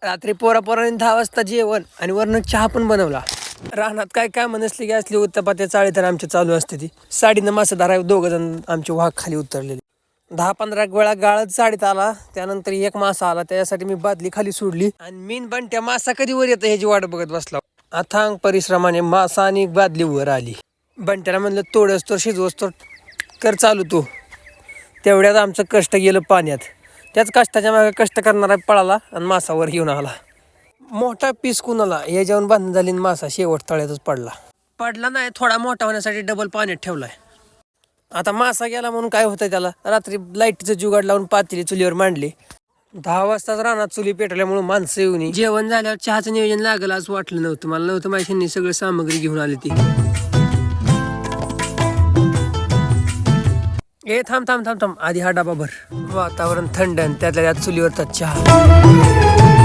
रात्री पोरापोराने 10 वाजता जेवण आणि वरनं चहा पण बनवला. रानात काय काय नसली की असली उत्तपात्या चाळी तर आमची चालू असते ती. साडीनं मासे धराय 2 जण आमचे वाघ खाली उतरलेले. 10-15 वेळा गाळत साडीत आला. त्यानंतर एक मासा आला, त्यासाठी मी बादली खाली सोडली आणि मीन बंट्या मासा कधी वर येतं ह्याची वाट बघत बसला. अथांग परिश्रमाने मासा आणि बादली वर आली. बंट्याला म्हणलं तोडस तर शिजवस तर कर चालू तू. तेवढ्यात आमचं कष्ट गेलं पाण्यात. त्याच कष्टाच्या मागे कष्ट करणारा पळाला आणि मासावर घेऊन आला. मोठा पीस कुणाला याच्यावरून बांधून झाली मासा शेवट तळ्यातच पडला नाही, थोडा मोठा होण्यासाठी डबल पाण्यात ठेवलाय. आता मासा गेला म्हणून काय होतंय त्याला. रात्री लाईटचं जुगाड लावून पातेली चुलीवर मांडली. 10 वाजताच रानात चुली पेटवल्यामुळे माणसं येऊन जेवण झाल्यावर चहाचं नियोजन लागलं असं वाटलं नव्हतं. मला नव्हतं माहिती सगळं सामग्री घेऊन आली ती. ए थांब आधी हा डबा भर. वातावरण थंड आणि त्यातल्या त्यात चुलीवरचा चहा.